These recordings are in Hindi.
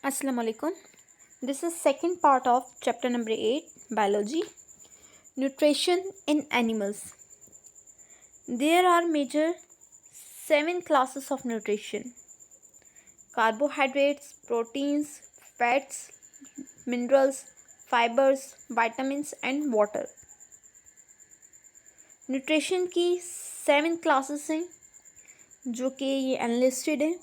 Assalamu alaikum. This is second part of chapter number 8, biology, nutrition in animals. There are major 7 classes of nutrition: carbohydrates, proteins, fats, minerals, fibers, vitamins and water. Nutrition की 7 क्लासेस हैं जो कि ये अनलिस्टेड है,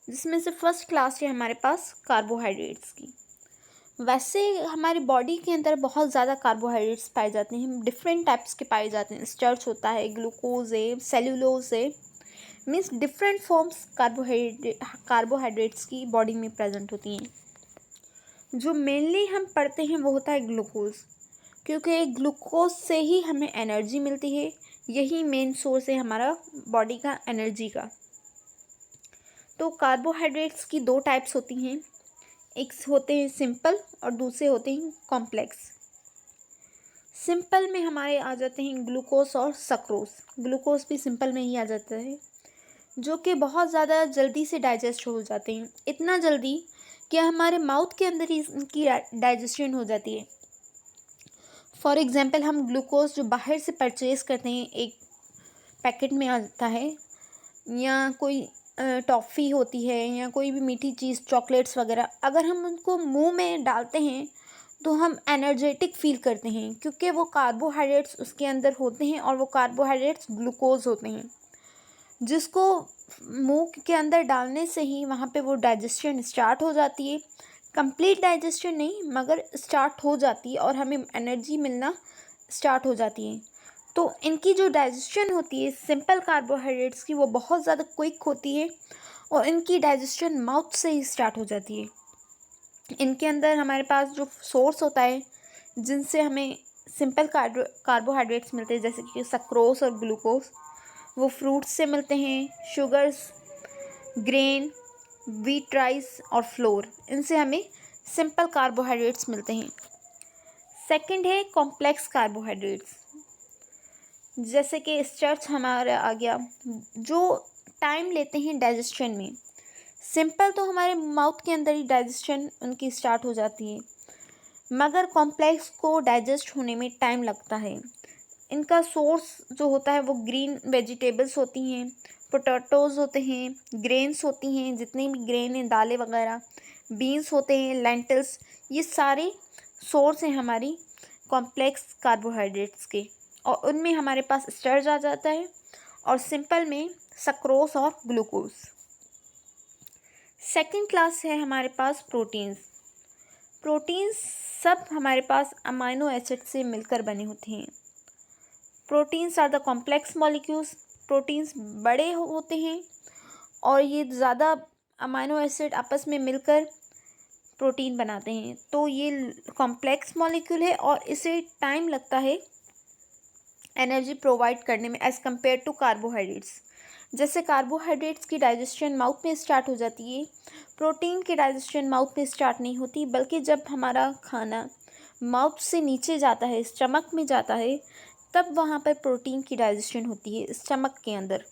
जिसमें से फर्स्ट क्लास है हमारे पास कार्बोहाइड्रेट्स की। वैसे हमारी बॉडी के अंदर बहुत ज़्यादा कार्बोहाइड्रेट्स पाए जाते हैं, डिफरेंट टाइप्स के पाए जाते हैं। स्टार्च होता है, ग्लूकोज है, सेल्यूलोज है, मीन्स डिफरेंट फॉर्म्स कार्बोहाइड्रेट्स की बॉडी में प्रेजेंट होती हैं। जो मेनली हम पढ़ते हैं वो होता है ग्लूकोज, क्योंकि ग्लूकोज से ही हमें एनर्जी मिलती है। यही मेन सोर्स है हमारा बॉडी का एनर्जी का। तो कार्बोहाइड्रेट्स की 2 टाइप्स होती हैं, एक होते हैं सिंपल और दूसरे होते हैं कॉम्प्लेक्स। सिंपल में हमारे आ जाते हैं ग्लूकोज और सक्रोज। ग्लूकोज भी सिंपल में ही आ जाता है, जो कि बहुत ज़्यादा जल्दी से डाइजेस्ट हो जाते हैं, इतना जल्दी कि हमारे माउथ के अंदर ही इनकी डाइजेशन हो जाती है। फॉर एग्ज़ाम्पल, हम ग्लूकोज जो बाहर से परचेज़ करते हैं, एक पैकेट में आता है, या कोई टॉफ़ी होती है या कोई भी मीठी चीज़, चॉकलेट्स वगैरह, अगर हम उनको मुंह में डालते हैं तो हम एनर्जेटिक फ़ील करते हैं, क्योंकि वो कार्बोहाइड्रेट्स उसके अंदर होते हैं और वो कार्बोहाइड्रेट्स ग्लूकोज होते हैं, जिसको मुंह के अंदर डालने से ही वहाँ पे वो डाइजेशन स्टार्ट हो जाती है। कंप्लीट डाइजेशन नहीं, मगर स्टार्ट हो जाती है और हमें एनर्जी मिलना स्टार्ट हो जाती है। तो इनकी जो डाइजेशन होती है सिंपल कार्बोहाइड्रेट्स की, वो बहुत ज़्यादा क्विक होती है और इनकी डाइजेशन माउथ से ही स्टार्ट हो जाती है। इनके अंदर हमारे पास जो सोर्स होता है जिनसे हमें सिंपल कार्बोहाइड्रेट्स मिलते हैं, जैसे कि सक्रोज और ग्लूकोज, वो फ्रूट्स से मिलते हैं, शुगर्स, ग्रेन, व्हीट, राइस और फ्लोर, इनसे हमें सिंपल कार्बोहाइड्रेट्स मिलते हैं। सेकंड है कॉम्प्लेक्स कार्बोहाइड्रेट्स, जैसे कि स्टार्च हमारा आ गया, जो टाइम लेते हैं डाइजेशन में। सिंपल तो हमारे माउथ के अंदर ही डाइजेशन उनकी स्टार्ट हो जाती है, मगर कॉम्प्लेक्स को डाइजेस्ट होने में टाइम लगता है। इनका सोर्स जो होता है वो ग्रीन वेजिटेबल्स होती हैं, पोटैटोज़ होते हैं, ग्रेन्स होती हैं, जितने भी ग्रेन हैं, दालें वगैरह, बीन्स होते हैं, लेंटिल्स, ये सारे सोर्स हैं हमारी कॉम्प्लेक्स कार्बोहाइड्रेट्स के, और उनमें हमारे पास स्टार्च आ जाता है और सिंपल में सक्रोज और ग्लूकोज। सेकंड क्लास है हमारे पास प्रोटीन्स। प्रोटीन्स सब हमारे पास अमाइनो एसिड से मिलकर बने होते हैं। Proteins are the complex molecules. Proteins बड़े होते हैं और ये ज़्यादा अमाइनो एसिड आपस में मिलकर प्रोटीन बनाते हैं, तो ये कॉम्प्लेक्स मॉलिक्यूल है और इसे टाइम लगता है एनर्जी प्रोवाइड करने में एज़ कम्पेयर टू कार्बोहाइड्रेट्स। जैसे कार्बोहाइड्रेट्स की डाइजेशन माउथ में स्टार्ट हो जाती है, प्रोटीन की डाइजेशन माउथ में स्टार्ट नहीं होती, बल्कि जब हमारा खाना माउथ से नीचे जाता है, स्टमक में जाता है, तब वहाँ पर प्रोटीन की डाइजेशन होती है स्टमक के अंदर।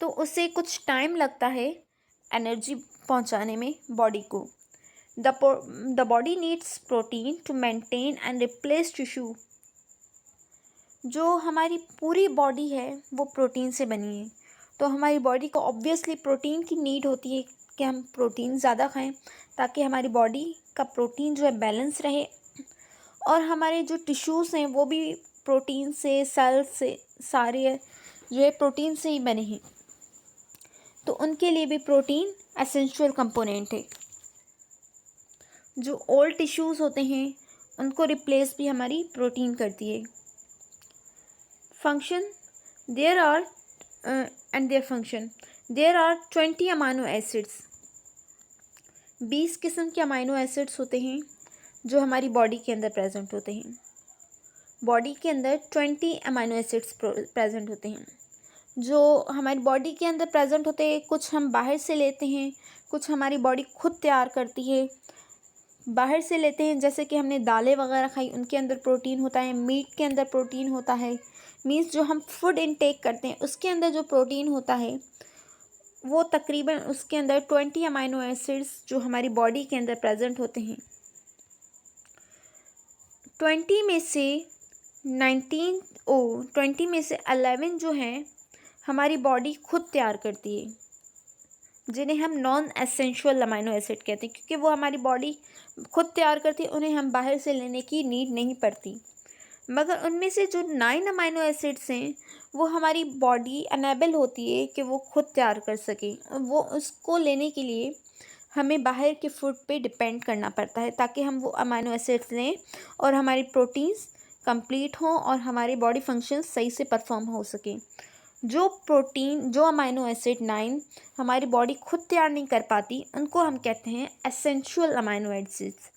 तो उसे कुछ टाइम लगता है एनर्जी पहुँचाने में बॉडी को। The body needs protein to maintain and replace tissue. जो हमारी पूरी बॉडी है वो प्रोटीन से बनी है, तो हमारी बॉडी को ऑब्वियसली प्रोटीन की नीड होती है कि हम प्रोटीन ज़्यादा खाएं, ताकि हमारी बॉडी का प्रोटीन जो है बैलेंस रहे, और हमारे जो टिश्यूज़ हैं वो भी प्रोटीन से, सेल्स से, सारे जो है प्रोटीन से ही बने हैं, तो उनके लिए भी प्रोटीन एसेंशियल कंपोनेंट है। जो ओल्ड टिश्यूज़ होते हैं उनको रिप्लेस भी हमारी प्रोटीन करती है। function there are and their function there are 20 amino acids. 20 किस्म के अमाइनो एसिड्स होते हैं जो हमारी बॉडी के अंदर प्रेजेंट होते हैं। बॉडी के अंदर 20 अमाइनो एसिड्स प्रेजेंट होते हैं, जो हमारी बॉडी के अंदर प्रेजेंट होते हैं। कुछ हम बाहर से लेते हैं, कुछ हमारी बॉडी खुद तैयार करती है। बाहर से लेते हैं, जैसे कि हमने दालें वगैरह खाई, उनके अंदर प्रोटीन होता है। मीट के अंदर प्रोटीन होता है, मीन्स जो हम फूड इनटेक करते हैं उसके अंदर जो प्रोटीन होता है वो तकरीबन उसके अंदर 20 अमाइनो एसिड्स जो हमारी बॉडी के अंदर प्रेजेंट होते हैं। 20 में से 20 में से 11 जो हैं हमारी बॉडी खुद तैयार करती है, जिन्हें हम नॉन एसेंशियल अमाइनो एसिड कहते हैं, क्योंकि वो हमारी बॉडी खुद तैयार करती है, उन्हें हम बाहर से लेने की नीड नहीं पड़ती। मगर उनमें से जो 9 अमाइनो एसिड्स हैं वो हमारी बॉडी अनेबल होती है कि वो खुद तैयार कर सके। वो उसको लेने के लिए हमें बाहर के फूड पे डिपेंड करना पड़ता है ताकि हम वो अमाइनो एसिड्स लें और हमारी प्रोटीन्स कंप्लीट हों और हमारी बॉडी फंक्शन सही से परफॉर्म हो सके। जो अमाइनो एसिड 9 हमारी बॉडी खुद तैयार नहीं कर पाती, उनको हम कहते हैं essential amino acids.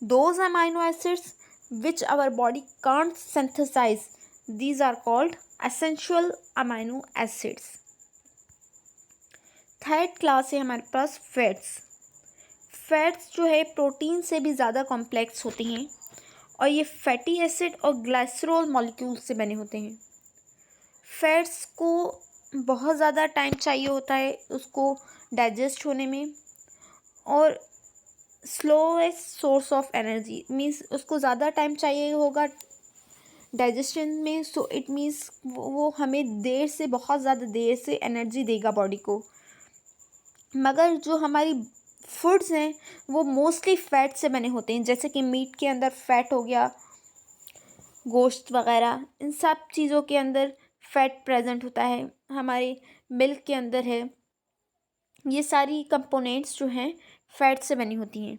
Those amino acids which our body can't synthesize, these are called essential amino acids। Third class है हमारे पास फैट्स जो है प्रोटीन से भी ज़्यादा कॉम्प्लेक्स होते हैं और ये फैटी एसिड और ग्लाइसरोल मॉलिक्यूल से बने होते हैं। फैट्स को बहुत ज़्यादा टाइम चाहिए होता है उसको डाइजेस्ट होने में, और slowest source of energy means उसको ज़्यादा टाइम चाहिए होगा डाइजेशन में, सो इट मीन्स वो हमें बहुत ज़्यादा देर से एनर्जी देगा बॉडी को। मगर जो हमारी फूड्स हैं वो मोस्टली फैट से बने होते हैं, जैसे कि मीट के अंदर फैट हो गया, गोश्त वगैरह, इन सब चीज़ों के अंदर फैट प्रेजेंट होता है, हमारे मिल्क के अंदर है। ये सारी कंपोनेंट्स जो हैं फैट से बनी होती हैं।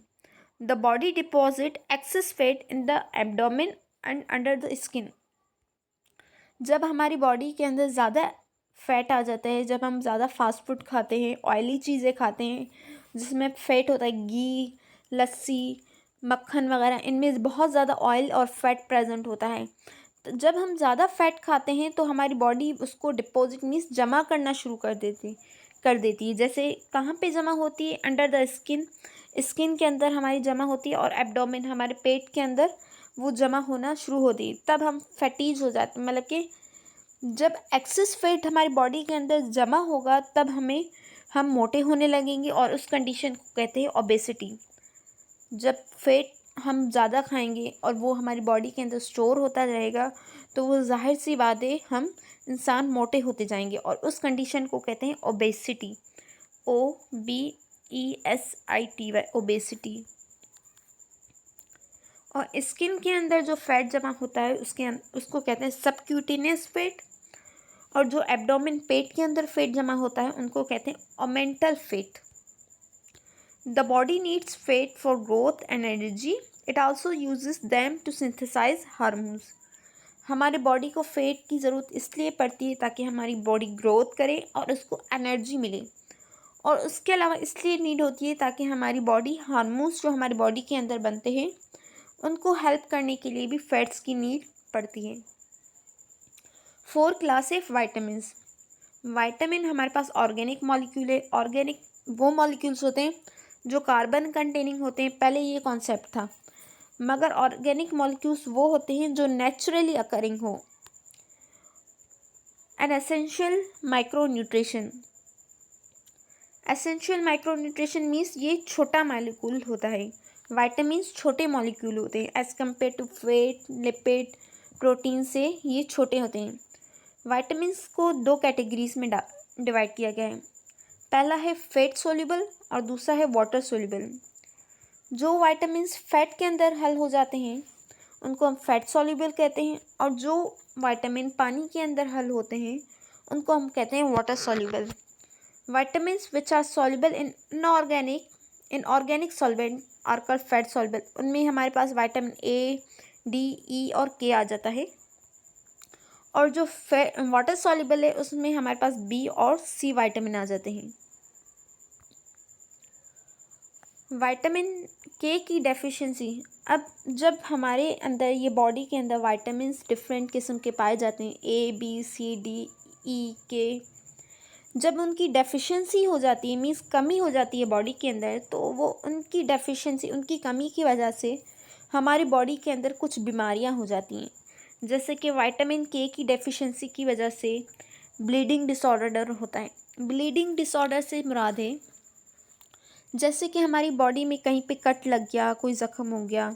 The body deposit access fat in the abdomen and under the skin. जब हमारी बॉडी के अंदर ज़्यादा फैट आ जाता है, जब हम ज़्यादा फास्ट फूड खाते हैं, ऑयली चीज़ें खाते हैं जिसमें फैट होता है, घी, लस्सी, मक्खन वगैरह, इनमें बहुत ज़्यादा ऑयल और फैट प्रेजेंट होता है। तो जब हम ज़्यादा फैट खाते हैं तो हमारी बॉडी उसको डिपॉजिट मीन्स जमा करना शुरू कर देती है। जैसे कहाँ पे जमा होती है? अंडर द स्किन के अंदर हमारी जमा होती है, और एब्डोमेन हमारे पेट के अंदर वो जमा होना शुरू होती है। तब हम फैटीज हो जाते हैं, मतलब कि जब एक्सेस फैट हमारी बॉडी के अंदर जमा होगा तब हम मोटे होने लगेंगे, और उस कंडीशन को कहते हैं ओबेसिटी। जब फैट हम ज़्यादा खाएंगे और वो हमारी बॉडी के अंदर स्टोर होता रहेगा तो वो जाहिर सी बात है हम इंसान मोटे होते जाएंगे, और उस कंडीशन को कहते हैं ओबेसिटी। OBESITY, obesity. और स्किन के अंदर जो फैट जमा होता है उसको कहते हैं सबक्यूटेनियस फैट, और जो एब्डोमेन पेट के अंदर फैट जमा होता है उनको कहते हैं omental fat. The body needs fat for growth and energy, it also uses them to synthesize hormones. हमारे बॉडी को फैट की ज़रूरत इसलिए पड़ती है ताकि हमारी बॉडी ग्रोथ करे और उसको एनर्जी मिले, और उसके अलावा इसलिए नीड होती है ताकि हमारी बॉडी हार्मोन्स जो हमारी बॉडी के अंदर बनते हैं उनको हेल्प करने के लिए भी फैट्स की नीड पड़ती है। 4 क्लास है वाइटामिन्स। वाइटामिन हमारे पास ऑर्गेनिक मॉलिक्यूल है। ऑर्गेनिक वो मॉलिक्यूल्स होते हैं जो कार्बन कंटेनिंग होते हैं, पहले ये कॉन्सेप्ट था, मगर ऑर्गेनिक मॉलिक्यूल्स वो होते हैं जो नेचुरली अकरिंग हो। An essential micronutrition. Essential micronutrition means ये छोटा मॉलिक्यूल होता है। वाइटामिन्स छोटे मॉलिक्यूल होते हैं as compare to fat, lipid, protein से ये छोटे होते हैं। वाइटामिन्स को 2 कैटेगरीज में डिवाइड किया गया है। पहला है फैट सोल्यूबल और दूसरा है वाटर सोल्यूबल। जो वाइटामिन्स फैट के अंदर हल हो जाते हैं उनको हम फैट सोल्यूबल कहते हैं, और जो वाइटामिन पानी के अंदर हल होते हैं उनको हम कहते हैं water soluble. Vitamins which are soluble in organic solvent are called fat soluble. उनमें हमारे पास विटामिन A, D, E और K आ जाता है, और जो वाटर सॉल्युबल है उसमें हमारे पास B और C विटामिन आ जाते हैं। विटामिन K की डेफिशिएंसी, अब जब हमारे अंदर ये बॉडी के अंदर विटामिन्स डिफरेंट किस्म के पाए जाते हैं, A, B, C, D, E, K, जब उनकी डेफिशिएंसी हो जाती है मीन्स कमी हो जाती है बॉडी के अंदर, तो वो उनकी डेफिशिएंसी, उनकी कमी की वजह से हमारी बॉडी के अंदर कुछ बीमारियां हो जाती हैं। जैसे कि विटामिन K की डेफिशिएंसी की वजह से ब्लीडिंग डिसऑर्डर होता है। ब्लीडिंग डिसऑर्डर से मुराद है जैसे कि हमारी बॉडी में कहीं पे कट लग गया, कोई ज़ख्म हो गया,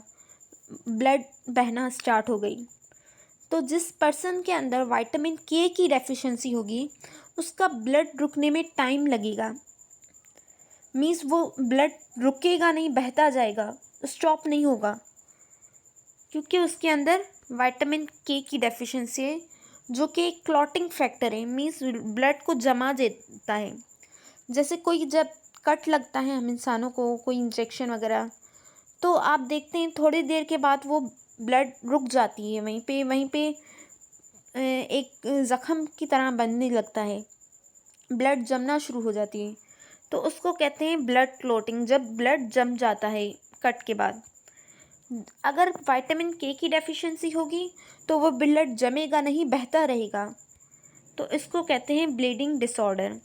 ब्लड बहना स्टार्ट हो गई, तो जिस पर्सन के अंदर विटामिन के की डेफिशिएंसी होगी उसका ब्लड रुकने में टाइम लगेगा। मीन्स वो ब्लड रुकेगा नहीं, बहता जाएगा, स्टॉप नहीं होगा, क्योंकि उसके अंदर विटामिन के की डेफिशिएंसी है जो कि एक क्लॉटिंग फैक्टर है। मीन्स ब्लड को जमा देता है। जैसे कोई जब कट लगता है हम इंसानों को, कोई इंजेक्शन वगैरह, तो आप देखते हैं थोड़ी देर के बाद वो ब्लड रुक जाती है, वहीं पे एक ज़ख़म की तरह बनने लगता है, ब्लड जमना शुरू हो जाती है, तो उसको कहते हैं ब्लड क्लॉटिंग। जब ब्लड जम जाता है कट के बाद, अगर विटामिन के की डेफिशिएंसी होगी तो वो ब्लड जमेगा नहीं, बहता रहेगा, तो इसको कहते हैं ब्लीडिंग डिसऑर्डर।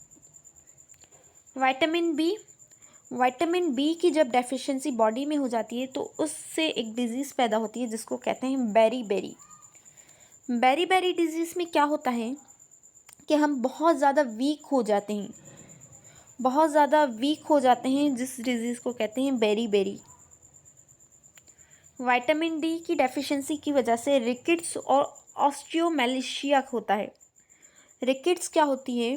विटामिन बी की जब डेफिशिएंसी बॉडी में हो जाती है तो उससे एक डिज़ीज़ पैदा होती है जिसको कहते हैं बेरी बेरी डिज़ीज़ में क्या होता है कि हम बहुत ज़्यादा वीक हो जाते हैं, जिस डिज़ीज़ को कहते हैं बेरी विटामिन डी की डेफिशिएंसी की वजह से रिकेट्स और ऑस्टियोमैलेशिया होता है। रिकेट्स क्या होती है?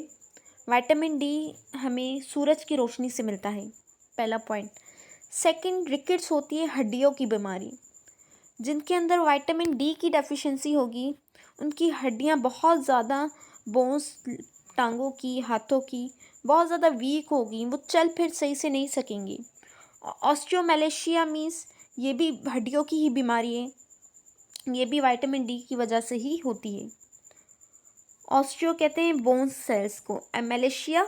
विटामिन डी हमें सूरज की रोशनी से मिलता है, पहला पॉइंट। सेकंड, रिकेट्स होती है हड्डियों की बीमारी। जिनके अंदर विटामिन डी की डेफिशिएंसी होगी उनकी हड्डियां बहुत ज़्यादा, बोन्स, टांगों की, हाथों की बहुत ज़्यादा वीक होगी, वो चल फिर सही से नहीं सकेंगी। ऑस्टियोमैलेशिया मीन्स ये भी हड्डियों की ही बीमारी है, ये भी विटामिन डी की वजह से ही होती है। ऑस्टियो कहते हैं बोन्स सेल्स को, एमेलेशिया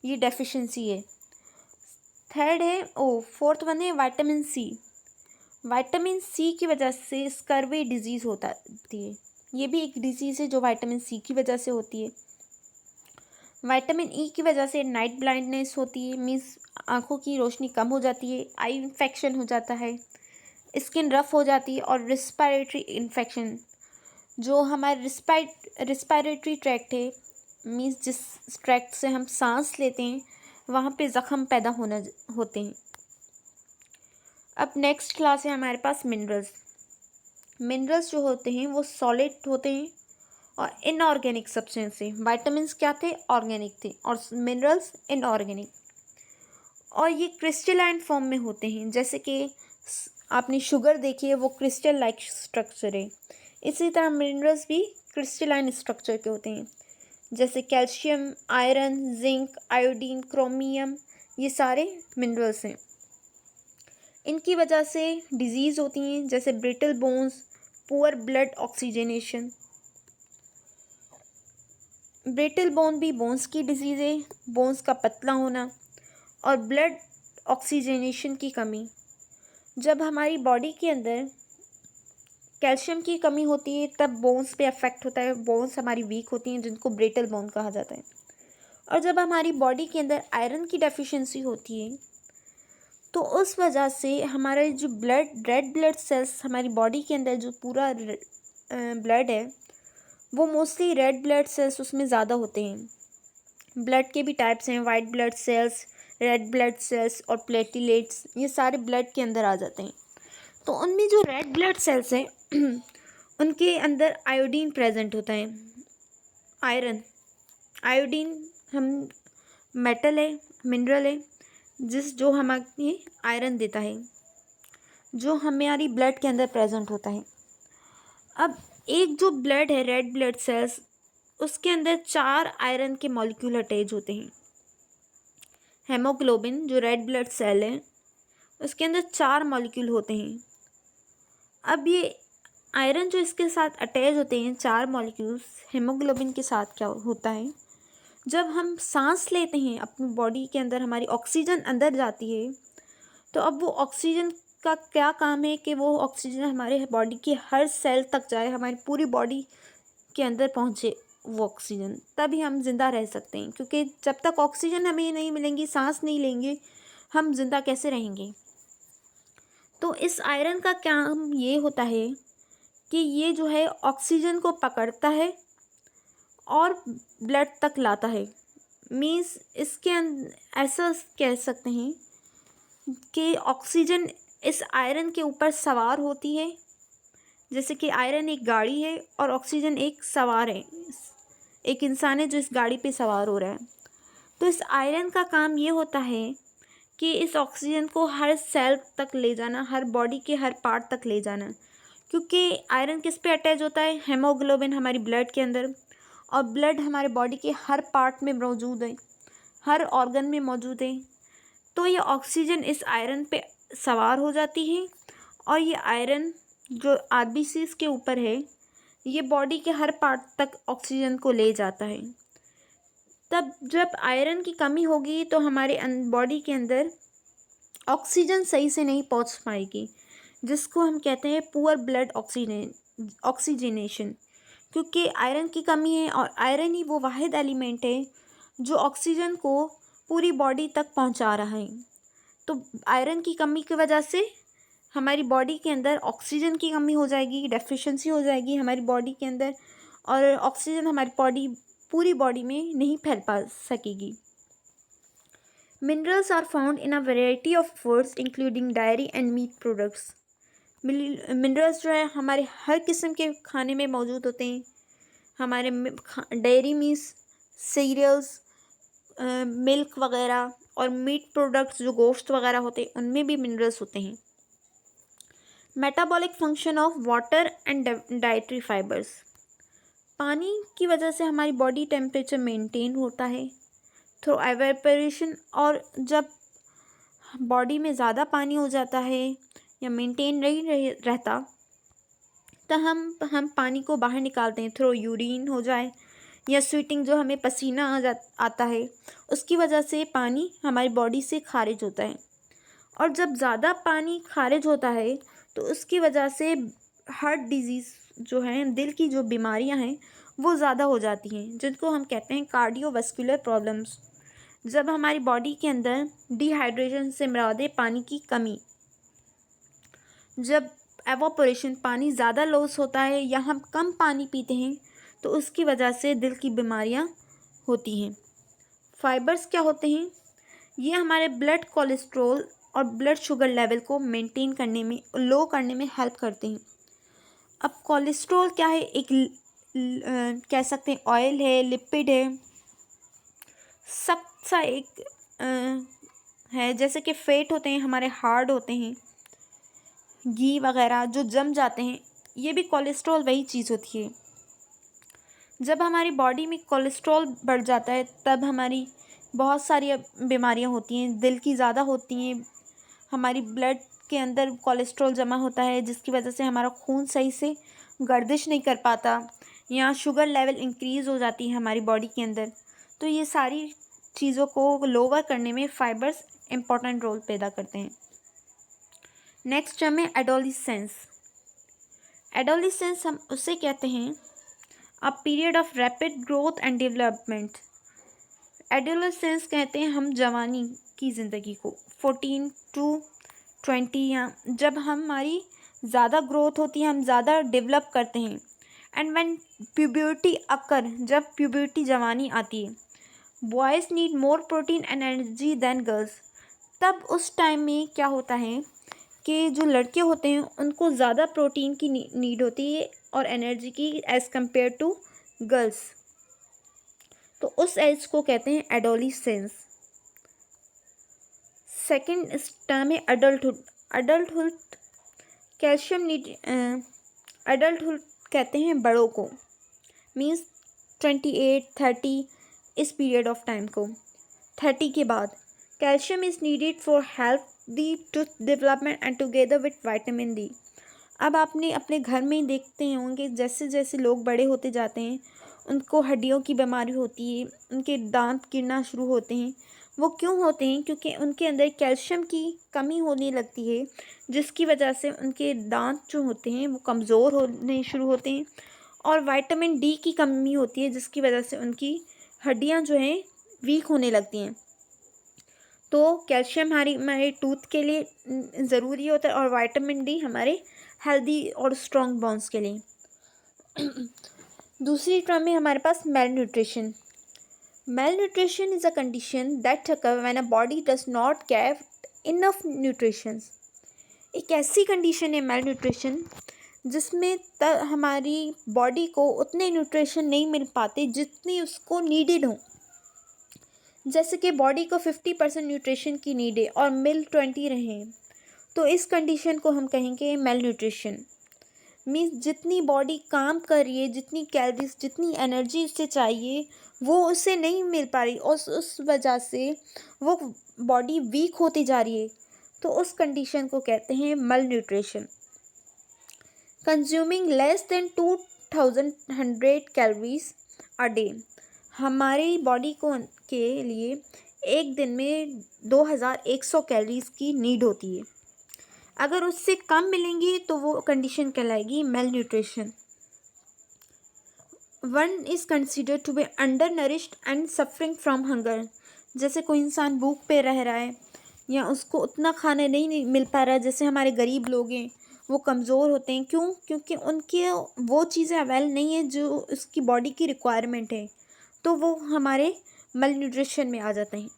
ये डेफिशिएंसी है। थर्ड है फोर्थ वन है विटामिन सी। विटामिन सी की वजह से स्कर्वी डिजीज़ होती है, ये भी एक डिजीज़ है जो विटामिन सी की वजह से होती है। विटामिन ई की वजह से नाइट ब्लाइंडनेस होती है, मीन्स आँखों की रोशनी कम हो जाती है, आई इन्फेक्शन हो जाता है, स्किन रफ हो जाती है, और रिस्पायरेटरी इन्फेक्शन, जो हमारे रिस्पायरेटरी ट्रैक्ट है, मीन्स जिस ट्रैक्ट से हम सांस लेते हैं वहाँ पे ज़ख़म पैदा होते हैं। अब नेक्स्ट क्लास है हमारे पास मिनरल्स जो होते हैं वो सॉलिड होते हैं और इनऑर्गेनिक सब्सटेंस है। विटामिन्स क्या थे? ऑर्गेनिक थे, और मिनरल्स इनऑर्गेनिक, और ये क्रिस्टलाइन फॉर्म में होते हैं। जैसे कि आपने शुगर देखी है, वो क्रिस्टल लाइक स्ट्रक्चर है, इसी तरह मिनरल्स भी क्रिस्टलाइन स्ट्रक्चर के होते हैं। जैसे calcium, iron, zinc, iodine, chromium, ये सारे मिनरल्स हैं। इनकी वजह से डिजीज़ होती हैं जैसे brittle bones, poor blood oxygenation. Brittle bone भी बोन्स की डिजीज़ है, बोन्स का पतला होना, और ब्लड ऑक्सीजनेशन की कमी। जब हमारी बॉडी के अंदर कैल्शियम की कमी होती है तब बोन्स पे अफेक्ट होता है, बोन्स हमारी वीक होती हैं जिनको ब्रिटल बोन कहा जाता है। और जब हमारी बॉडी के अंदर आयरन की डेफिशिएंसी होती है तो उस वजह से हमारे जो रेड ब्लड सेल्स, हमारी बॉडी के अंदर जो पूरा ब्लड है वो मोस्टली रेड ब्लड सेल्स उसमें ज़्यादा होते हैं। ब्लड के भी टाइप्स हैं, white blood cells, red blood cells और प्लेटलेट्स, ये सारे ब्लड के अंदर आ जाते हैं। तो उनमें जो रेड ब्लड सेल्स हैं उनके अंदर आयोडीन प्रेजेंट होता है। आयोडीन हम मेटल है, मिनरल है, जो हमें आयरन देता है, जो हमारी ब्लड के अंदर प्रेजेंट होता है। अब एक जो ब्लड है, रेड ब्लड सेल्स, उसके अंदर 4 आयरन के मॉलिक्यूल अटैच होते हैं। हेमोग्लोबिन जो रेड ब्लड सेल है उसके अंदर 4 मॉलिक्यूल होते हैं। अब ये आयरन जो इसके साथ अटैच होते हैं, 4 मॉलिक्यूल्स, हेमोग्लोबिन के साथ क्या होता है, जब हम सांस लेते हैं अपनी बॉडी के अंदर, हमारी ऑक्सीजन अंदर जाती है, तो अब वो ऑक्सीजन का क्या काम है कि वो ऑक्सीजन हमारे बॉडी के हर सेल तक जाए, हमारी पूरी बॉडी के अंदर पहुँचे वो ऑक्सीजन, तभी हम ज़िंदा रह सकते हैं। क्योंकि जब तक ऑक्सीजन हमें नहीं मिलेंगी, सांस नहीं लेंगे, हम ज़िंदा कैसे रहेंगे। तो इस आयरन का काम ये होता है कि ये जो है ऑक्सीजन को पकड़ता है और ब्लड तक लाता है। मीन्स इसके ऐसा कह सकते हैं कि ऑक्सीजन इस आयरन के ऊपर सवार होती है, जैसे कि आयरन एक गाड़ी है और ऑक्सीजन एक सवार है, एक इंसान है जो इस गाड़ी पे सवार हो रहा है। तो इस आयरन का काम ये होता है कि इस ऑक्सीजन को हर सेल तक ले जाना, हर बॉडी के हर पार्ट तक ले जाना। क्योंकि आयरन किस पे अटैच होता है? हेमोग्लोबिन हमारी ब्लड के अंदर, और ब्लड हमारे बॉडी के हर पार्ट में मौजूद है, हर ऑर्गन में मौजूद है। तो ये ऑक्सीजन इस आयरन पे सवार हो जाती है और ये आयरन जो आरबीसीज के ऊपर है, ये बॉडी के हर पार्ट तक ऑक्सीजन को ले जाता है। तब जब आयरन की कमी होगी तो हमारे बॉडी के अंदर ऑक्सीजन सही से नहीं पहुंच पाएगी, जिसको हम कहते हैं पुअर ब्लड ऑक्सीजनेशन। क्योंकि आयरन की कमी है और आयरन ही वो वाहिद एलिमेंट है जो ऑक्सीजन को पूरी बॉडी तक पहुंचा रहा है। तो आयरन की कमी की वजह से हमारी बॉडी के अंदर ऑक्सीजन की कमी हो जाएगी, डेफिशिएंसी हो जाएगी हमारी बॉडी के अंदर, और ऑक्सीजन हमारी पूरी बॉडी में नहीं फैल पा सकेगी। Minerals are found in a variety of foods including dairy and meat products. Minerals जो है हमारे हर किस्म के खाने में मौजूद होते हैं। हमारे डेयरी मीन्स सीरियल्स, मिल्क वगैरह, और मीट प्रोडक्ट्स जो गोश्त वगैरह होते हैं उनमें भी मिनरल्स होते हैं। Metabolic function of water and dietary fibres. पानी की वजह से हमारी बॉडी टेम्परेचर मेंटेन होता है थ्रू एवेपोरेशन, और जब बॉडी में ज़्यादा पानी हो जाता है या मेंटेन नहीं रहता तो हम पानी को बाहर निकालते हैं थ्रू यूरिन हो जाए या स्वेटिंग, जो हमें पसीना आता है उसकी वजह से पानी हमारी बॉडी से खारिज होता है। और जब ज़्यादा पानी खारिज होता है तो उसकी वजह से हार्ट डिजीज़ जो है, दिल की जो बीमारियां हैं वो ज़्यादा हो जाती हैं, जिनको हम कहते हैं कार्डियोवास्कुलर प्रॉब्लम्स। जब हमारी बॉडी के अंदर डिहाइड्रेशन से मुराद है पानी की कमी, जब एवापोरेशन पानी ज़्यादा लॉस होता है या हम कम पानी पीते हैं तो उसकी वजह से दिल की बीमारियां होती हैं। फाइबर्स क्या होते हैं? ये हमारे ब्लड कोलेस्ट्रॉल और ब्लड शुगर लेवल को मेंटेन करने में, लो करने में हेल्प करते हैं। अब कोलेस्ट्रॉल क्या है? एक कह सकते हैं ऑयल है, लिपिड है, सख्त सा एक है, जैसे कि फैट होते हैं हमारे, हार्ड होते हैं, घी वगैरह जो जम जाते हैं, ये भी कोलेस्ट्रॉल वही चीज़ होती है। जब हमारी बॉडी में कोलेस्ट्रॉल बढ़ जाता है तब हमारी बहुत सारी बीमारियां होती हैं, दिल की ज़्यादा होती हैं, हमारी ब्लड के अंदर कोलेस्ट्रॉल जमा होता है जिसकी वजह से हमारा खून सही से गर्दिश नहीं कर पाता, या शुगर लेवल इंक्रीज़ हो जाती है हमारी बॉडी के अंदर। तो ये सारी चीज़ों को लोअर करने में फाइबर्स इम्पोर्टेंट रोल पैदा करते हैं। नेक्स्ट टर्म है एडोलिसेंस। एडोलिसेंस हम उसे कहते हैं a period of rapid growth and development. Adolescence कहते हैं हम जवानी की ज़िंदगी को, 14 to 20, या जब हमारी ज़्यादा ग्रोथ होती है, हम ज़्यादा डेवलप करते हैं। एंड व्हेन प्यूबर्टी अकर, जब प्यूबर्टी जवानी आती है, boys need more protein and energy than girls. तब उस टाइम में क्या होता है कि जो लड़के होते हैं उनको ज़्यादा प्रोटीन की नीड होती है और एनर्जी की एज़ कम्पेयर टू गर्ल्स। तो उस एज को कहते हैं एडोलिसेंस। सेकंड टर्म है adulthood. Adulthood calcium need, adulthood कहते हैं बड़ों को, मीन्स 28, 30, इस पीरियड ऑफ टाइम को। 30 के बाद calcium is needed for help the tooth development and together with vitamin D. अब आपने अपने घर में ही देखते होंगे, जैसे जैसे लोग बड़े होते जाते हैं उनको हड्डियों की बीमारी होती है, उनके दांत गिरना शुरू होते हैं। वो क्यों होते हैं? क्योंकि उनके अंदर कैल्शियम की कमी होने लगती है, जिसकी वजह से उनके दांत जो होते हैं वो कमज़ोर होने शुरू होते हैं, और विटामिन डी की कमी होती है जिसकी वजह से उनकी हड्डियां जो हैं वीक होने लगती हैं। तो कैल्शियम हमारे टूथ के लिए ज़रूरी होता है, और विटामिन डी हमारे हेल्दी और स्ट्रॉन्ग बोन्स के लिए। दूसरी टर्म में हमारे पास malnutrition. Malnutrition is a condition that occurs when a body does not get enough nutrition. एक ऐसी कंडीशन है malnutrition जिसमें हमारी बॉडी को उतने न्यूट्रिशन नहीं मिल पाते जितनी उसको नीडेड हो। जैसे कि बॉडी को 50% न्यूट्रिशन की नीड है और मिल 20 रहे, तो इस कंडीशन को हम कहेंगे malnutrition। मीन्स जितनी बॉडी काम कर रही है, जितनी कैलोरीज, जितनी एनर्जी उससे चाहिए, वो उससे नहीं मिल पा रही और उस वजह से वो बॉडी वीक होती जा रही है, तो उस कंडीशन को कहते हैं मल nutrition. Consuming less than 2100 calories a day, हमारी बॉडी को के लिए एक दिन में 2100 कैलोरीज की नीड होती है। अगर उससे कम मिलेंगी तो वो कंडीशन कहलाएगी malnutrition. One is considered to be undernourished and suffering from hunger. जैसे कोई इंसान भूख पे रह रहा है या उसको उतना खाना नहीं मिल पा रहा है, जैसे हमारे गरीब लोग हैं, वो कमज़ोर होते हैं। क्यों? क्योंकि उनके वो चीज़ें अवेल नहीं है जो उसकी बॉडी की रिक्वायरमेंट है, तो वो हमारे मल न्यूट्रिशन में आ जाते हैं।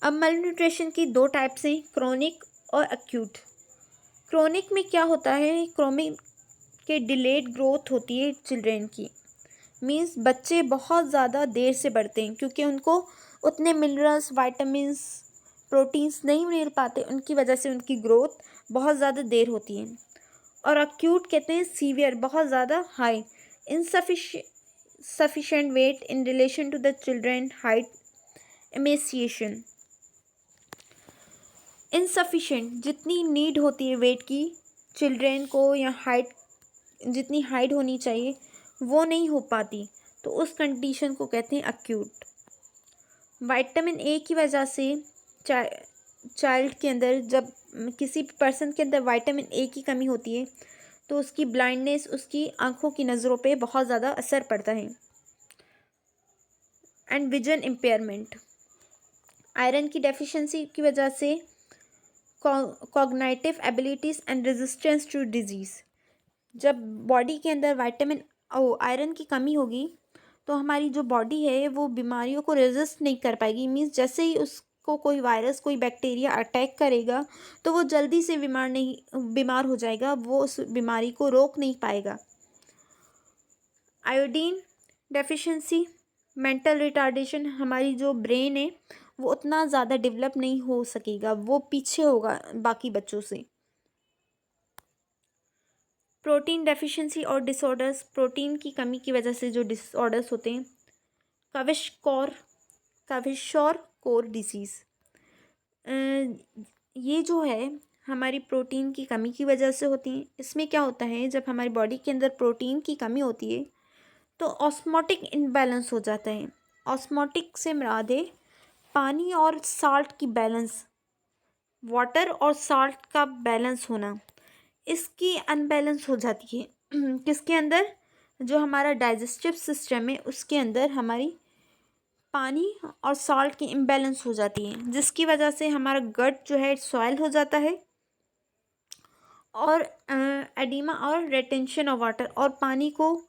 अब मल न्यूट्रिशन की दो टाइप्स हैं, क्रोनिक और एक्यूट। क्रोनिक में क्या होता है? क्रोनिक के डिलेड ग्रोथ होती है चिल्ड्रेन की। मीन्स बच्चे बहुत ज़्यादा देर से बढ़ते हैं क्योंकि उनको उतने मिनरल्स, वाइटामिन्स, प्रोटीन्स नहीं मिल पाते, उनकी वजह से उनकी ग्रोथ बहुत ज़्यादा देर होती है। और एक्यूट कहते हैं सीवियर, बहुत ज़्यादा high, insufficient weight in relation to the children height, emaciation. Insufficient, जितनी नीड होती है वेट की चिल्ड्रेन को या हाइट, जितनी हाइट होनी चाहिए वो नहीं हो पाती, तो उस कंडीशन को कहते हैं एक्यूट। विटामिन ए की वजह से चाइल्ड के अंदर, जब किसी पर्सन के अंदर विटामिन ए की कमी होती है तो उसकी ब्लाइंडनेस, उसकी आंखों की नज़रों पे बहुत ज़्यादा असर पड़ता है। एंड विजन इम्पेयरमेंट, आयरन की डेफिशिएंसी की वजह से cognitive abilities and resistance to disease. जब बॉडी के अंदर आयरन की कमी होगी तो हमारी जो बॉडी है वो बीमारियों को रेजिस्ट नहीं कर पाएगी। मीन्स जैसे ही उसको कोई वायरस, कोई बैक्टीरिया अटैक करेगा तो वो जल्दी से बीमार हो जाएगा, वो उस बीमारी को रोक नहीं पाएगा। आयोडीन डेफिशिएंसी, मेंटल रिटार्डेशन, हमारी जो ब्रेन है वो उतना ज़्यादा डेवलप नहीं हो सकेगा, वो पीछे होगा बाकी बच्चों से। प्रोटीन डेफिशिएंसी और डिसऑर्डर्स, प्रोटीन की कमी की वजह से जो डिसऑर्डर्स होते हैं। क्वाविशोर कोर डिसीज़, ये जो है हमारी प्रोटीन की कमी की वजह से होती हैं। इसमें क्या होता है, जब हमारी बॉडी के अंदर प्रोटीन की कमी होती है तो ऑस्मोटिक इम्बैलेंस हो जाता है। ऑस्मोटिक से मुराद है पानी और साल्ट की बैलेंस, वाटर और साल्ट का बैलेंस होना, इसकी अनबैलेंस हो जाती है। किसके अंदर? जो हमारा डाइजेस्टिव सिस्टम है उसके अंदर हमारी पानी और साल्ट की इम्बैलेंस हो जाती है, जिसकी वजह से हमारा गट जो है सॉइल हो जाता है और एडिमा और रिटेंशन ऑफ वाटर, और पानी को,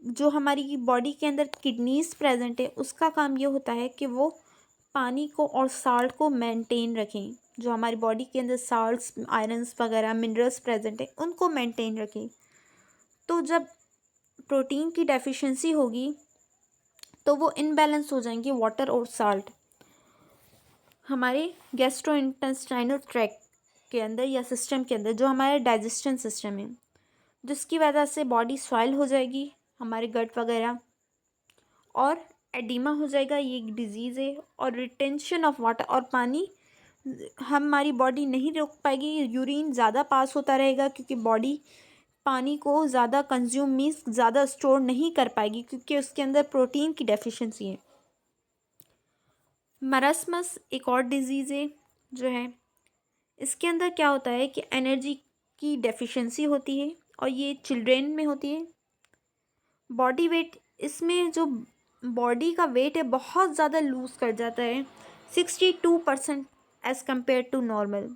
जो हमारी बॉडी के अंदर किडनीज प्रेजेंट है उसका काम ये होता है कि वो पानी को और साल्ट को मेंटेन रखें। जो हमारी बॉडी के अंदर साल्ट्स, आयरन्स वगैरह, मिनरल्स प्रेजेंट है उनको मेंटेन रखें। तो जब प्रोटीन की डेफिशिएंसी होगी तो वो इनबैलेंस हो जाएंगे वाटर और साल्ट हमारे गैस्ट्रोइंटेस्टाइनल ट्रैक्ट के अंदर या सिस्टम के अंदर, जो हमारा डाइजेशन सिस्टम है, जिसकी वजह से बॉडी स्वेल हो जाएगी, हमारे गट वगैरह, और एडिमा हो जाएगा, ये एक डिजीज़ है। और रिटेंशन ऑफ वाटर, और पानी हमारी बॉडी नहीं रोक पाएगी, यूरिन ज़्यादा पास होता रहेगा क्योंकि बॉडी पानी को ज़्यादा कंज्यूम, मीन्स ज़्यादा स्टोर नहीं कर पाएगी क्योंकि उसके अंदर प्रोटीन की डेफिशिएंसी है। मरासमस एक और डिजीज़ है जो है, इसके अंदर क्या होता है कि एनर्जी की डेफिशिएंसी होती है और ये चिल्ड्रेन में होती है। बॉडी वेट, इसमें जो बॉडी का वेट है बहुत ज़्यादा लूज़ कर जाता है, 62% as compare to normal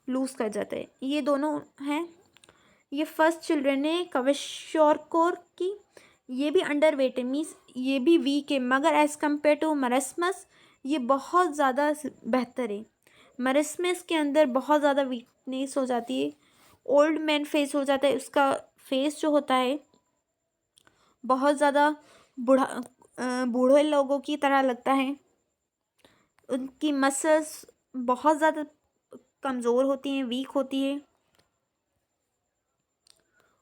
lose कर जाता है। ये दोनों हैं, ये फर्स्ट चिल्ड्रन है क्वाशियोरकोर की। ये भी अंडर वेट है, मीन्स ये भी वीक है, मगर एज़ कम्पेयर टू मरस्मस ये बहुत ज़्यादा बेहतर है। मरस्मस के अंदर बहुत ज़्यादा वीकनेस हो जाती है, ओल्ड मैन फेस हो जाता है, उसका फेस जो होता है बहुत ज़्यादा बूढ़े लोगों की तरह लगता है। उनकी मसल्स बहुत ज़्यादा कमज़ोर होती हैं, वीक होती है।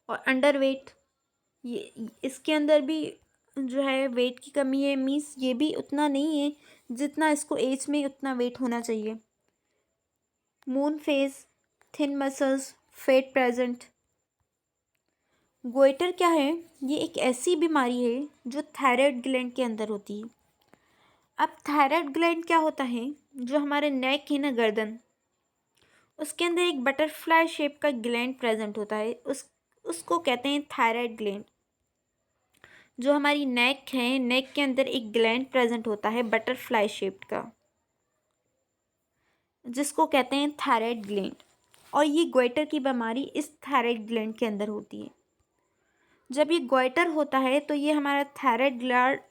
और अंडर वेट, ये इसके अंदर भी जो है वेट की कमी है, मीन्स ये भी उतना नहीं है जितना इसको एज में उतना वेट होना चाहिए। Moon face, thin muscles, fat present. Goitre क्या है? ये एक ऐसी बीमारी है जो थायराइड ग्लैंड के अंदर होती है। अब थायराइड ग्लैंड क्या होता है, जो हमारे नेक है ना, गर्दन, उसके अंदर एक बटरफ्लाई शेप का ग्लैंड प्रेजेंट होता है, उसको कहते हैं थायराइड ग्लैंड। जो हमारी नेक है, नेक के अंदर एक ग्लैंड प्रेजेंट होता है बटरफ्लाई शेप्ड का, जिसको कहते हैं थायराइड ग्लैंड। और ये गोइटर की बीमारी इस थायराइड ग्लैंड के अंदर होती है। जब ये गोइटर होता है तो ये हमारा थायराइड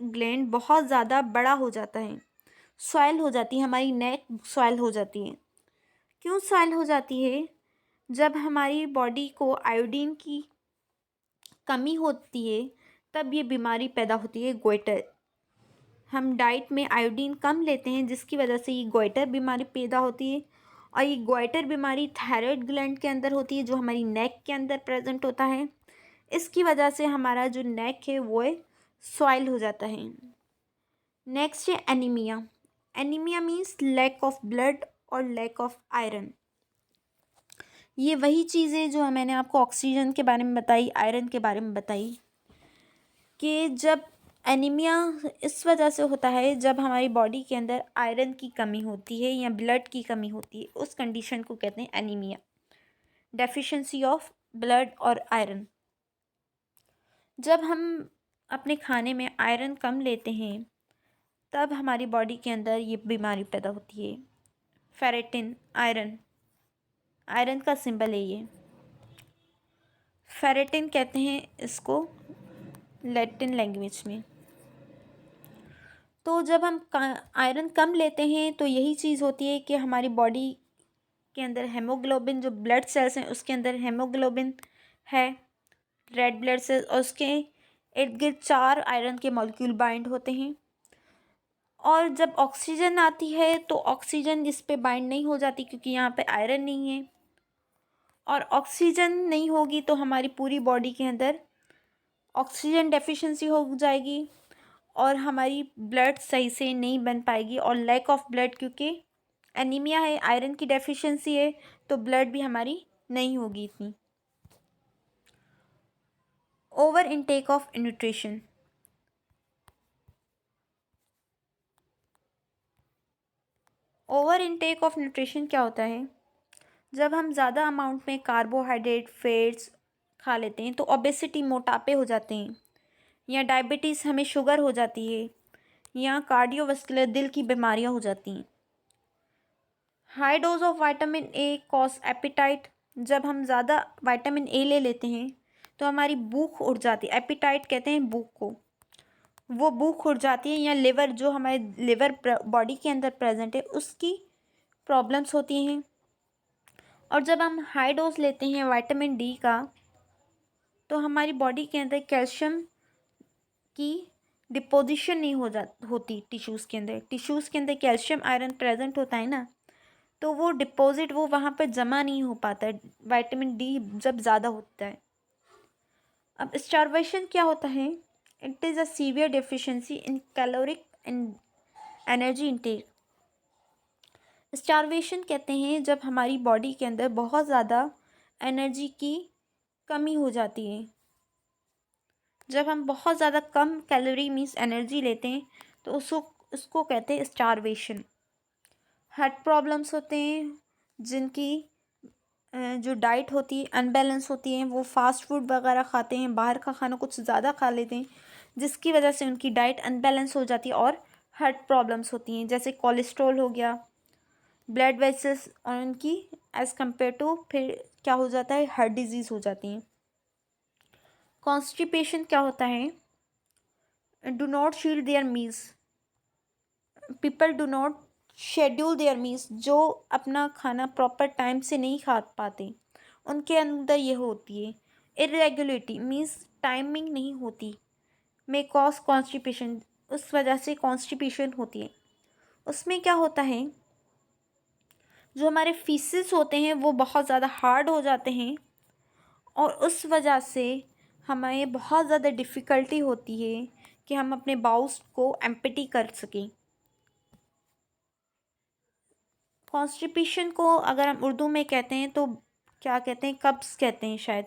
ग्लैंड बहुत ज़्यादा बड़ा हो जाता है, सॉइल हो जाती है, हमारी नेक सॉइल हो जाती है। क्यों सॉइल हो जाती है? जब हमारी बॉडी को आयोडीन की कमी होती है तब ये बीमारी पैदा होती है, गोइटर। हम डाइट में आयोडीन कम लेते हैं, जिसकी वजह से ये गोइटर बीमारी पैदा होती है। और ये गोइटर बीमारी थायराइड ग्लैंड के अंदर होती है, जो हमारी नेक के अंदर प्रेजेंट होता है। इसकी वजह से हमारा जो नेक है वो सॉइल हो जाता है। नेक्स्ट है anaemia. Anaemia means lack of blood और लैक ऑफ आयरन। ये वही चीज़ है जो मैंने आपको ऑक्सीजन के बारे में बताई, आयरन के बारे में बताई, कि जब एनीमिया इस वजह से होता है जब हमारी बॉडी के अंदर आयरन की कमी होती है या ब्लड की कमी होती है, उस कंडीशन को कहते हैं एनीमिया, डेफिशिएंसी ऑफ ब्लड और आयरन। जब हम अपने खाने में आयरन कम लेते हैं तब हमारी बॉडी के अंदर ये बीमारी पैदा होती है। फेरेटिन, आयरन, आयरन का सिंबल है ये, फेरेटिन कहते हैं इसको लैटिन लैंग्वेज में। तो जब हम आयरन कम लेते हैं तो यही चीज़ होती है कि हमारी बॉडी के अंदर हेमोग्लोबिन, जो ब्लड सेल्स हैं उसके अंदर हेमोग्लोबिन है, रेड ब्लड सेल्स, और उसके इर्द गिर्द 4 आयरन के मॉलिक्यूल बाइंड होते हैं। और जब ऑक्सीजन आती है तो ऑक्सीजन इस पे बाइंड नहीं हो जाती, क्योंकि यहाँ पे आयरन नहीं है। और ऑक्सीजन नहीं होगी तो हमारी पूरी बॉडी के अंदर ऑक्सीजन डेफिशिएंसी हो जाएगी और हमारी ब्लड सही से नहीं बन पाएगी। और लैक ऑफ ब्लड, क्योंकि एनीमिया है, आयरन की डेफिशिएंसी है, तो ब्लड भी हमारी नहीं होगी इतनी। Over intake of nutrition. Over intake of nutrition क्या होता है? जब हम ज़्यादा अमाउंट में कार्बोहाइड्रेट, फैट्स खा लेते हैं तो ओबेसिटी, मोटापे हो जाते हैं, या डायबिटीज़, हमें शुगर हो जाती है, या कार्डियोवास्कुलर, दिल की बीमारियां हो जाती हैं। High dose of vitamin A cause appetite. जब हम ज़्यादा विटामिन ए ले लेते हैं तो हमारी भूख उड़ जाती है, एपिटाइट कहते हैं भूख को, वो भूख उड़ जाती है। या लिवर, जो हमारे लिवर बॉडी के अंदर प्रेजेंट है, उसकी प्रॉब्लम्स होती हैं। और जब हम हाई डोज लेते हैं विटामिन डी का तो हमारी बॉडी के अंदर कैल्शियम की डिपोजिशन नहीं होती टिश्यूज़ के अंदर कैल्शियम आयरन प्रेजेंट होता है ना, तो वो डिपॉजिट, वो वहाँ पर जमा नहीं हो पाता है विटामिन डी जब ज़्यादा होता है। अब स्टार्वेशन क्या होता है? It is a severe deficiency in caloric and energy intake. Starvation कहते हैं जब हमारी बॉडी के अंदर बहुत ज़्यादा एनर्जी की कमी हो जाती है। जब हम बहुत ज़्यादा कम कैलोरी मीन्स एनर्जी लेते हैं तो उसको कहते हैं स्टार्वेशन। हार्ट प्रॉब्लम्स होते हैं, जिनकी जो डाइट होती है अनबैलेंस होती है, वो फास्ट फूड वगैरह खाते हैं, बाहर का खाना कुछ ज़्यादा खा लेते हैं, जिसकी वजह से उनकी डाइट अनबैलेंस हो जाती है और हार्ट प्रॉब्लम्स होती हैं, जैसे कोलेस्ट्रॉल हो गया, ब्लड वेसल्स, और उनकी एज़ कम्पेयर टू फिर क्या हो जाता है, हार्ट डिजीज़ हो जाती हैं। कॉन्स्टिपेशन क्या होता है? Do not shield their meals, people do not schedule their meals, जो अपना खाना प्रॉपर टाइम से नहीं खा पाते, उनके अंदर ये होती है इरेगुलरिटी, मीन्स टाइमिंग नहीं होती, मे कॉज कॉन्स्टिपेशन, उस वजह से कॉन्स्टिपेशन होती है। उसमें क्या होता है, जो हमारे फीसेस होते हैं वो बहुत ज़्यादा हार्ड हो जाते हैं और उस वजह से हमें बहुत ज़्यादा डिफ़िकल्टी होती है कि हम अपने बाउल्स को एम्प्टी कर सकें। कॉन्स्टिपेशन को अगर हम उर्दू में कहते हैं तो क्या कहते हैं, कब्ज़ कहते हैं शायद,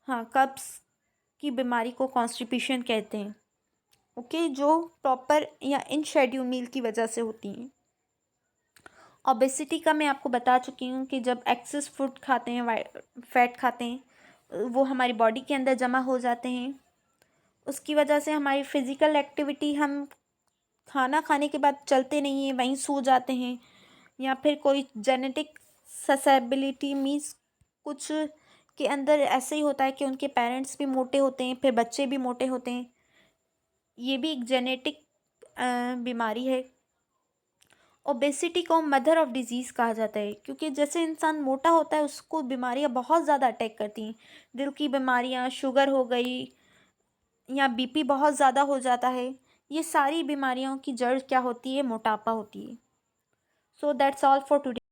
हाँ, कब्ज़ की बीमारी को कॉन्स्टिपेशन कहते हैं। ओके, जो प्रॉपर या इन शेड्यूल मील की वजह से होती हैं। ओबेसिटी का मैं आपको बता चुकी हूँ कि जब एक्सेस फूड खाते हैं, फैट खाते हैं, वो हमारी बॉडी के अंदर जमा हो जाते हैं। उसकी वजह से हमारी फ़िज़िकल एक्टिविटी, हम खाना खाने के बाद चलते नहीं हैं, वहीं सो जाते हैं, या फिर कोई जेनेटिक ससेबिलिटी मीन्स कुछ के अंदर ऐसे ही होता है कि उनके पेरेंट्स भी मोटे होते हैं, फिर बच्चे भी मोटे होते हैं। ये भी एक जेनेटिक बीमारी है। ओबेसिटी को मदर ऑफ़ डिज़ीज़ कहा जाता है, क्योंकि जैसे इंसान मोटा होता है उसको बीमारियां बहुत ज़्यादा अटैक करती हैं। दिल की बीमारियां, शुगर हो गई, या बीपी बहुत ज़्यादा हो जाता है। ये सारी बीमारियों की जड़ क्या होती है? मोटापा होती है। So that's all for today.